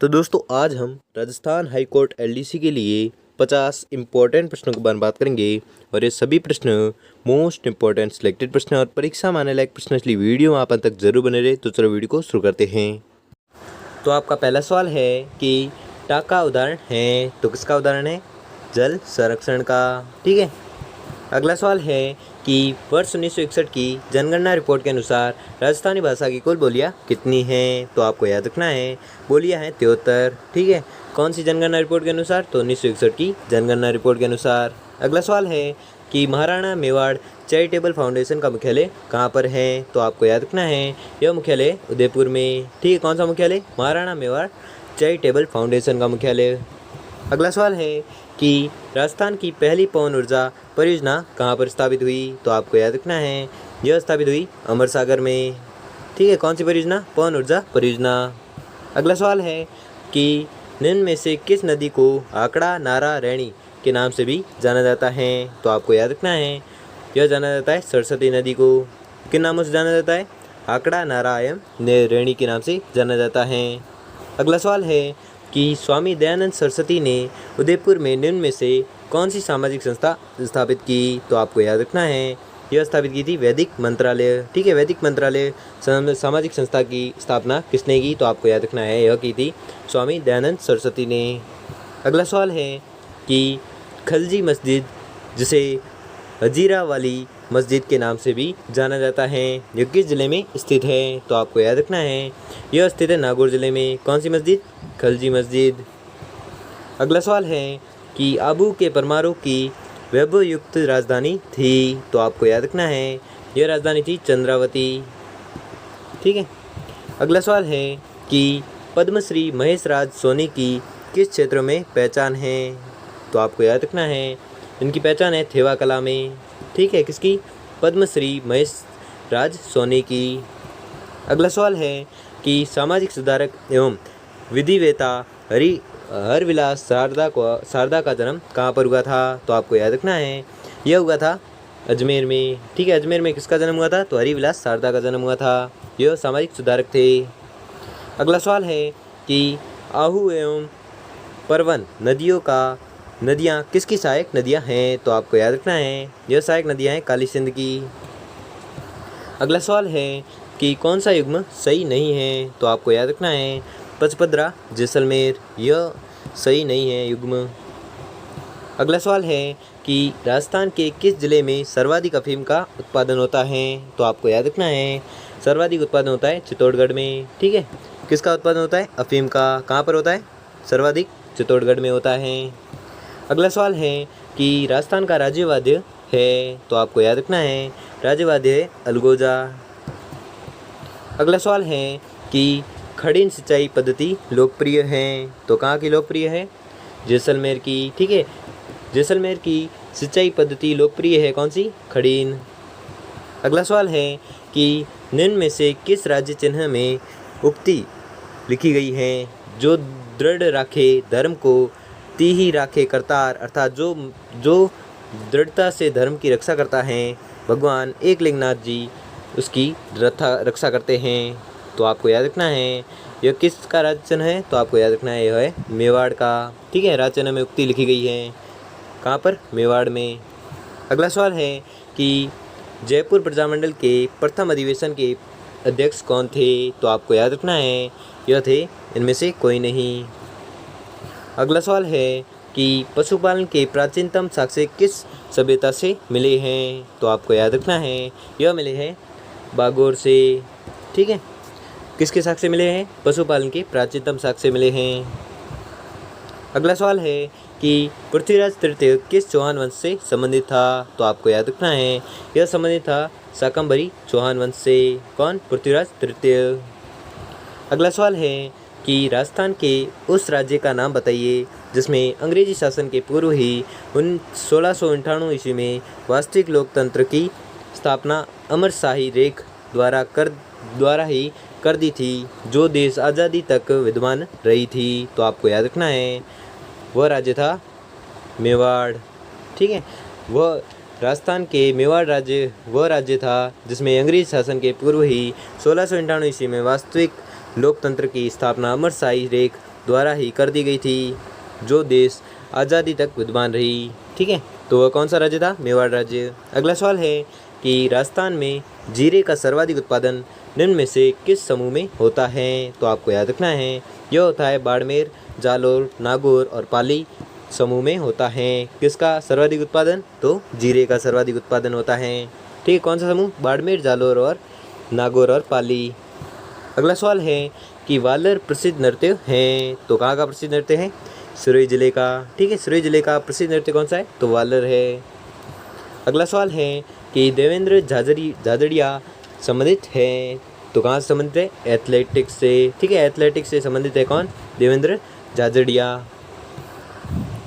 तो दोस्तों आज हम राजस्थान हाई कोर्ट एलडीसी के लिए 50 इम्पोर्टेंट प्रश्नों के बारे में बात करेंगे और ये सभी प्रश्न मोस्ट इम्पोर्टेंट सिलेक्टेड प्रश्न और परीक्षा में आने लायक प्रश्न, इसलिए वीडियो में आप अंत तक जरूर बने रहे। तो चलो वीडियो को शुरू करते हैं। तो आपका पहला सवाल है कि टाका उदाहरण है, तो किसका उदाहरण है? जल संरक्षण का। ठीक है। अगला सवाल है कि वर्ष 1961 की जनगणना रिपोर्ट के अनुसार राजस्थानी भाषा की कुल बोलियाँ कितनी हैं? तो आपको याद रखना है बोलियाँ हैं 73। ठीक है। कौन सी जनगणना रिपोर्ट के अनुसार? तो 1961 की जनगणना रिपोर्ट के अनुसार। अगला सवाल है कि महाराणा मेवाड़ चैरिटेबल फाउंडेशन का मुख्यालय कहाँ पर है? तो आपको याद रखना है यह मुख्यालय उदयपुर में। ठीक है। कौन सा मुख्यालय? महाराणा मेवाड़ चैरिटेबल फाउंडेशन का मुख्यालय। अगला सवाल है कि राजस्थान की पहली पवन ऊर्जा परियोजना कहाँ पर स्थापित हुई? तो आपको याद रखना है यह स्थापित हुई अमर सागर में। ठीक है। कौन सी परियोजना? पवन ऊर्जा परियोजना। अगला सवाल है कि निम्न में से किस नदी को आकड़ा नारा रैणी के नाम से भी जाना जाता है? तो आपको याद रखना है यह जाना जाता है सरस्वती नदी को। किन नामों से जाना जाता है? आकड़ा नारा एवं रैणी के नाम से जाना जाता है। अगला सवाल है कि स्वामी दयानंद सरस्वती ने उदयपुर में निम्न में से कौन सी सामाजिक संस्था स्थापित की? तो आपको याद रखना है यह स्थापित की थी वैदिक मंत्रालय। ठीक है। वैदिक मंत्रालय सामाजिक संस्था की स्थापना किसने की? तो आपको याद रखना है यह की थी स्वामी दयानंद सरस्वती ने। अगला सवाल है कि खलजी मस्जिद, जिसे हजीरा वाली मस्जिद के नाम से भी जाना जाता है, यह किस जिले में स्थित है? तो आपको याद रखना है यह स्थित है नागौर जिले में। कौन सी मस्जिद? खलजी मस्जिद। अगला सवाल है कि आबू के परमाणु की वैभव युक्त राजधानी थी? तो आपको याद रखना है यह राजधानी थी चंद्रावती। ठीक है। अगला सवाल है कि पद्मश्री महेश राज सोनी की किस क्षेत्र में पहचान है? तो आपको याद रखना है इनकी पहचान है थेवा कला में। ठीक है। किसकी? पद्मश्री महेश राज सोनी की। अगला सवाल है कि सामाजिक सुधारक एवं विधिवेता हरविलास शारदा का जन्म कहाँ पर हुआ था? तो आपको याद रखना है यह हुआ था अजमेर में। ठीक है। अजमेर में किसका जन्म हुआ था? तो हरिविलास शारदा का जन्म हुआ था। यह सामाजिक सुधारक थे। अगला सवाल है कि आहू एवं परवन नदियाँ किसकी सहायक नदियाँ हैं? तो आपको याद रखना है यह सहायक नदियाँ हैं काली सिंध की। अगला सवाल है कि कौन सा युग्म सही नहीं है? तो आपको याद रखना है पचपदरा जैसलमेर, यह सही नहीं है युग्म। अगला सवाल है कि राजस्थान के किस जिले में सर्वाधिक अफीम का उत्पादन होता है? तो आपको याद रखना है सर्वाधिक उत्पादन होता है चित्तौड़गढ़ में। ठीक है। किसका उत्पादन होता है? अफीम का। कहाँ पर होता है? सर्वाधिक चित्तौड़गढ़ में होता है। अगला सवाल है कि राजस्थान का राज्य वाद्य है? तो आपको याद रखना है राज्य वाद्य है अलगोजा। अगला सवाल है कि खड़ीन सिंचाई पद्धति लोकप्रिय है? तो कहाँ की लोकप्रिय है? जैसलमेर की। ठीक है। जैसलमेर की सिंचाई पद्धति लोकप्रिय है कौन सी? खड़ीन। अगला सवाल है कि निम्न में से किस राज्य चिन्ह में उक्ति लिखी गई है? जो दृढ़ राखे धर्म को तीही राखे करतार, अर्थात जो दृढ़ता से धर्म की रक्षा करता है, भगवान एकलिंगनाथ जी उसकी रक्षा करते हैं। तो आपको याद रखना है यह किसका राज्य चिन्ह है? तो आपको याद रखना है यह है मेवाड़ का। ठीक है। राज्य चिन्ह में उक्ति लिखी गई है कहाँ पर? मेवाड़ में। अगला सवाल है कि जयपुर प्रजामंडल के प्रथम अधिवेशन के अध्यक्ष कौन थे? तो आपको याद रखना है यह थे इनमें से कोई नहीं। अगला सवाल है कि पशुपालन के प्राचीनतम साक्ष्य किस सभ्यता से मिले हैं? तो आपको याद रखना है यह मिले हैं बागोर से। ठीक है। किसके साक्ष्य मिले हैं? पशुपालन के प्राचीनतम साक्ष्य मिले हैं। अगला सवाल है कि पृथ्वीराज तृतीय किस चौहान वंश से संबंधित था? तो आपको याद रखना है यह संबंधित था शाकंभरी चौहान वंश से। कौन? पृथ्वीराज तृतीय। अगला सवाल है कि राजस्थान के उस राज्य का नाम बताइए जिसमें अंग्रेजी शासन के पूर्व ही 1698 ईस्वी में वास्तविक लोकतंत्र की स्थापना अमर शाही रेख द्वारा ही कर दी थी, जो देश आज़ादी तक विद्यमान रही थी। तो आपको याद रखना है वह राज्य था मेवाड़। ठीक है। वह राजस्थान के मेवाड़ राज्य वह राज्य था जिसमें अंग्रेज शासन के पूर्व ही 1698 ईस्वी में वास्तविक लोकतंत्र की स्थापना अमर शाही रेख द्वारा ही कर दी गई थी, जो देश आज़ादी तक विद्यमान रही। ठीक है, तो वह कौन सा राज्य था? मेवाड़ राज्य। अगला सवाल है कि राजस्थान में जीरे का सर्वाधिक उत्पादन निम्न में से किस समूह में होता है? तो आपको याद रखना है, यह होता है बाड़मेर, जालोर, नागौर और पाली समूह में होता है। किसका सर्वाधिक उत्पादन? तो जीरे का सर्वाधिक उत्पादन होता है। ठीक है, कौन सा समूह? बाड़मेर, जालोर और नागौर और पाली। अगला सवाल है कि वालर प्रसिद्ध नृत्य हैं, तो कहाँ का प्रसिद्ध नृत्य है? सिरोही जिले का। ठीक है, सिरोही जिले का प्रसिद्ध नृत्य कौन सा है? तो वालर है। अगला सवाल है कि देवेंद्र झाझड़िया संबंधित है, तो कहाँ से संबंधित है? एथलेटिक्स से। ठीक है, एथलेटिक्स से संबंधित है कौन? देवेंद्र झाझड़िया।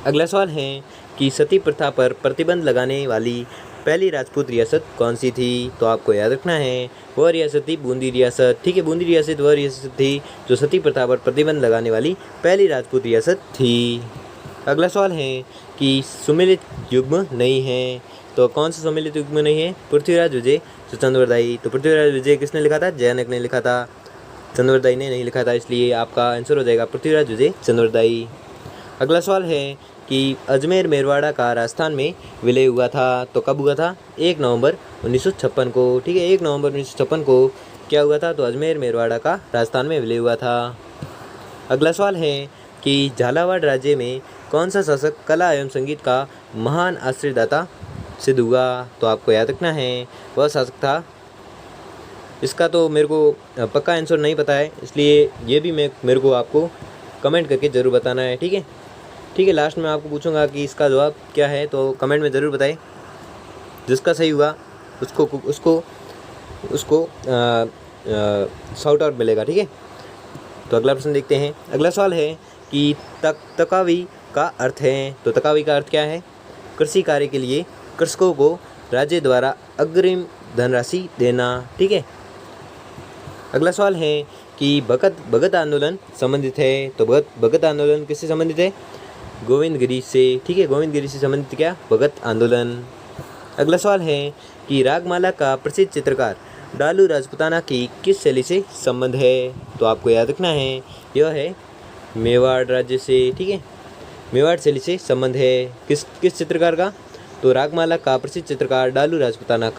अगला सवाल है कि सती प्रथा पर प्रतिबंध लगाने वाली पहली राजपूत रियासत कौन सी थी? तो आपको याद रखना है, वह रियासत थी बूंदी रियासत। ठीक है, बूंदी रियासत वह रियासत थी जो सती प्रथा पर प्रतिबंध लगाने वाली पहली राजपूत रियासत थी। अगला सवाल है कि सुमेलित युग्म नहीं है, तो कौन सा सुमेलित युग्म नहीं है? पृथ्वीराज विजय चंद्रवरदायी। तो पृथ्वीराज विजय किसने लिखा था? जैनक ने लिखा था, चंद्रवरदायी ने नहीं लिखा था, इसलिए आपका आंसर हो जाएगा पृथ्वीराज विजय चंद्रवरदायी। अगला सवाल है कि अजमेर मेरवाड़ा का राजस्थान में विलय हुआ था, तो कब हुआ था? 1 नवंबर 1956 को। ठीक है, 1 नवंबर 1956 को क्या हुआ था? तो अजमेर मेरवाड़ा का राजस्थान में विलय हुआ था। अगला सवाल है कि झालावाड़ राज्य में कौन सा शासक कला एवं संगीत का महान आश्रयदाता सिद्ध हुआ? तो आपको याद रखना है, वह शासक था, इसका तो मेरे को पक्का आंसर नहीं पता है, इसलिए ये भी मेरे को आपको कमेंट करके ज़रूर बताना है। ठीक है, ठीक है, लास्ट में आपको पूछूंगा कि इसका जवाब क्या है, तो कमेंट में ज़रूर बताएं। जिसका सही हुआ उसको शाउट आउट मिलेगा। ठीक है, तो अगला प्रश्न देखते हैं। अगला सवाल है कि तकावी का अर्थ है, तो तकावी का अर्थ क्या है? कृषि कार्य के लिए कृषकों को राज्य द्वारा अग्रिम धनराशि देना। ठीक है, अगला सवाल है कि भगत आंदोलन संबंधित है, तो भगत आंदोलन किससे संबंधित है? गोविंदगिरी से। ठीक है, गोविंदगिरी से संबंधित क्या? भगत आंदोलन। अगला सवाल है कि रागमाला का प्रसिद्ध चित्रकार डालू राजपुताना की किस शैली से संबंध है? तो आपको याद रखना है, यह है मेवाड़ राज्य से। ठीक है, मेवाड़ शैली से संबंध है। किस चित्रकार का? तो रागमाला का प्रसिद्ध चित्रकार डालू राजपुताना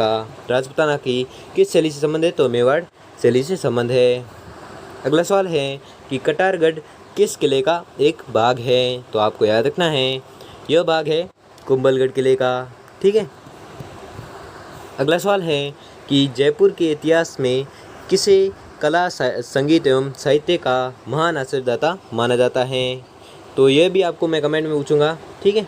की किस शैली से संबंध है? तो मेवाड़ शैली से संबंध है। अगला सवाल है कि कटारगढ़ किस किले का एक भाग है? तो आपको याद रखना है, यह भाग है कुंभलगढ़ किले का। ठीक है, अगला सवाल है कि जयपुर के इतिहास में किसे कला संगीत एवं साहित्य का महान आश्रयदाता माना जाता है? तो यह भी आपको मैं कमेंट में पूछूंगा। ठीक है,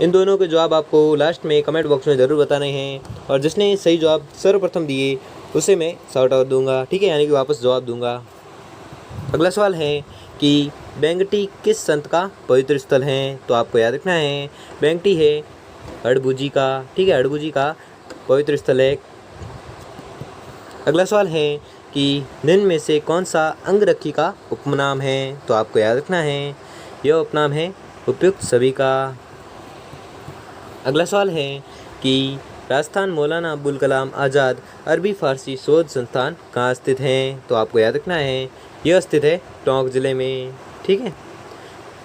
इन दोनों के जवाब आपको लास्ट में कमेंट बॉक्स में ज़रूर बताने हैं, और जिसने सही जवाब सर्वप्रथम दिए उसे मैं शाउट आउट दूंगा। ठीक है, यानी कि वापस जवाब दूंगा। अगला सवाल है कि बेंगटी किस संत का पवित्र स्थल है? तो आपको याद रखना है, बेंगटी है अड़भुजी का। ठीक है, अड़भुजी का पवित्र स्थल है। अगला सवाल है कि निम्न में से कौन सा अंगरक्षी का उपनाम है? तो आपको याद रखना है, यह उपनाम है उपयुक्त सभी का। अगला सवाल है कि राजस्थान मौलाना अबुल कलाम आज़ाद अरबी फ़ारसी शोध संस्थान कहाँ स्थित हैं? तो आपको याद रखना है, यह स्थित है टोंक ज़िले में। ठीक है,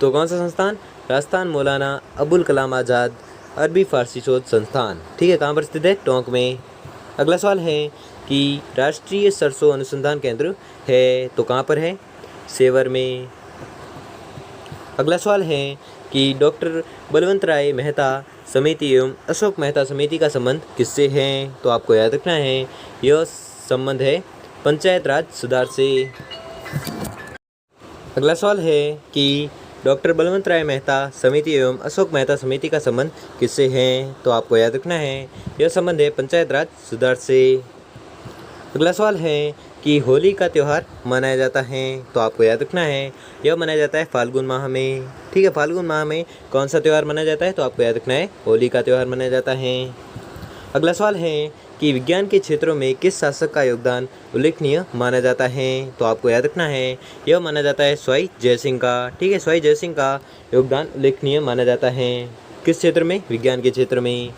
तो कौन सा संस्थान? राजस्थान मौलाना अबुल कलाम आज़ाद अरबी फ़ारसी शोध संस्थान। ठीक है, कहाँ पर स्थित है? टोंक में। अगला सवाल है कि राष्ट्रीय सरसों अनुसंधान केंद्र है, तो कहाँ पर है? सेवर में। अगला सवाल है कि डॉक्टर बलवंत राय मेहता समिति एवं अशोक मेहता समिति का संबंध किससे है? तो आपको याद रखना है, यह संबंध है पंचायत राज सुधार से। अगला सवाल है कि डॉक्टर बलवंत राय मेहता समिति एवं अशोक मेहता समिति का संबंध किससे है? तो आपको याद रखना है, यह संबंध है पंचायत राज सुधार से। अगला सवाल है कि होली का त्यौहार मनाया जाता है, तो आपको याद रखना है, यह मनाया जाता है फाल्गुन माह में। ठीक है, फाल्गुन माह में कौन सा त्यौहार मनाया जाता है? तो आपको याद रखना है, होली का त्यौहार मनाया जाता है। अगला सवाल है कि विज्ञान के क्षेत्रों में किस शासक का योगदान उल्लेखनीय माना जाता है? तो आपको याद रखना है, यह माना जाता है स्वाई जयसिंह का। ठीक है, स्वाई जयसिंह का योगदान उल्लेखनीय माना जाता है। किस क्षेत्र में? विज्ञान के क्षेत्र में।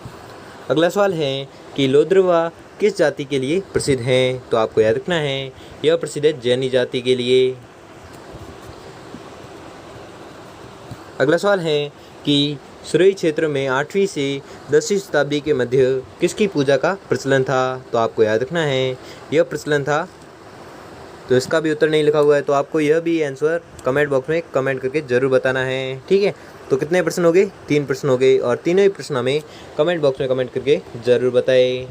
अगला सवाल है कि लोद्रवा किस जाति के लिए प्रसिद्ध हैं? तो आपको याद रखना है, यह प्रसिद्ध है जैनी जाति के लिए। अगला सवाल है कि सुरई क्षेत्र में 8वीं से 10वीं शताब्दी के मध्य किसकी पूजा का प्रचलन था? तो आपको याद रखना है यह प्रचलन था। तो इसका भी उत्तर नहीं लिखा हुआ है, तो आपको यह भी आंसर कमेंट बॉक्स में कमेंट करके ज़रूर बताना है, ठीक है। तो कितने प्रश्न हो गए? 3 प्रश्न हो गए, और तीनों ही प्रश्न हमें कमेंट बॉक्स में कमेंट करके ज़रूर बताएं।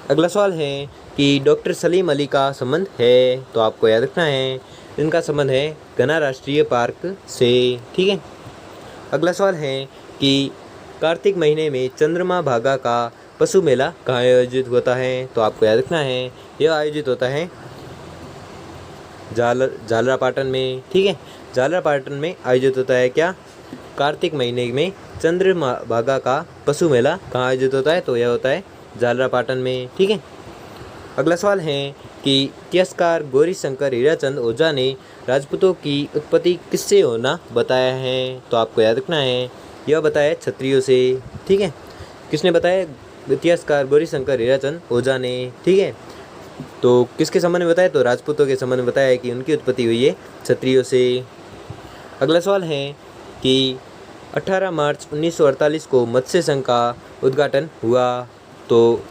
अगला सवाल है कि डॉक्टर सलीम अली का संबंध है? तो आपको याद रखना है इनका संबंध है घना राष्ट्रीय पार्क से, ठीक है। अगला सवाल है कि कार्तिक महीने में चंद्रमा भागा का पशु मेला कहाँ आयोजित होता है? तो आपको याद रखना है यह आयोजित होता है झालरापाटन में, ठीक है। झालरापाटन में आयोजित होता है क्या? कार्तिक महीने में चंद्रमा भागा का पशु मेला कहाँ आयोजित होता है? तो यह होता है झालरापाटन में, ठीक है। अगला सवाल है कि इतिहासकार गौरीशंकर हीराचंद ओझा ने राजपूतों की उत्पत्ति किससे होना बताया है? तो आपको याद रखना है यह बताया क्षत्रियों से, ठीक है। किसने बताया? इतिहासकार गौरीशंकर हीराचंद ओझा ने, ठीक है। तो किसके संबंध में बताया? तो राजपूतों के संबंध में बताया है कि उनकी उत्पत्ति हुई है क्षत्रियों से। अगला सवाल है कि 18 मार्च 1948 को मत्स्य संघ का उद्घाटन हुआ, तो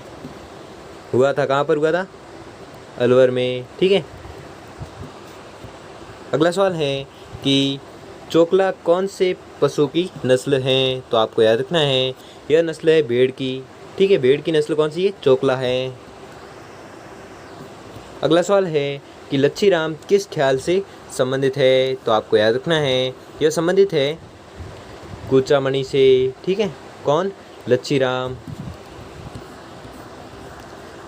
हुआ था कहाँ पर हुआ था? अलवर में, ठीक है। अगला सवाल है कि चोकला कौन से पशु की नस्ल है? तो आपको याद रखना है यह नस्ल है भेड़ की, ठीक है। भेड़ की नस्ल कौन सी है? चोकला है। अगला सवाल है कि लच्छी राम किस ख्याल से संबंधित है? तो आपको याद रखना है यह संबंधित है कूचामणि से, ठीक है। कौन? लच्छी राम।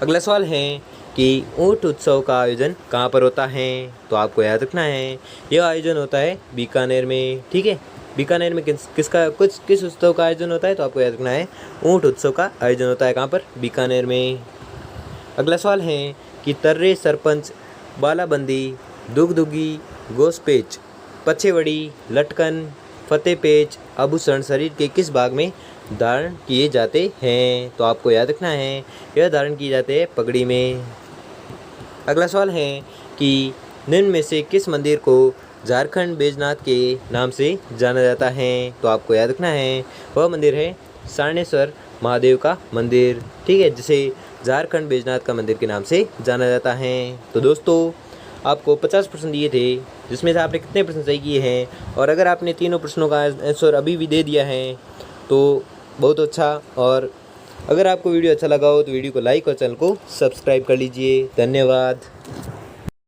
अगला सवाल है कि ऊंट उत्सव का आयोजन कहाँ पर होता है? तो आपको याद रखना है यह आयोजन होता है बीकानेर में, ठीक है। बीकानेर में किस उत्सव का आयोजन होता है? तो आपको याद रखना है ऊंट उत्सव का आयोजन होता है कहाँ पर? बीकानेर में। अगला सवाल है कि तर्रे सरपंच बालाबंदी दुगदुगी गोसपेच पछेवड़ी लटकन फतेहपेच आभूषण शरीर के किस भाग में धारण किए जाते हैं? तो आपको याद रखना है यह धारण किए जाते हैं पगड़ी में। अगला सवाल है कि निम्न में से किस मंदिर को झारखंड बैजनाथ के नाम से जाना जाता है? तो आपको याद रखना है वह मंदिर है सारनेश्वर महादेव का मंदिर, ठीक है, जिसे झारखंड बैजनाथ का मंदिर के नाम से जाना जाता है। तो दोस्तों आपको 50 प्रश्न दिए थे, जिसमें से आपने कितने प्रश्न सही किए हैं? और अगर आपने तीनों प्रश्नों का आंसर अभी भी दे दिया है तो बहुत अच्छा। और अगर आपको वीडियो अच्छा लगा हो तो वीडियो को लाइक और चैनल को सब्सक्राइब कर लीजिए। धन्यवाद।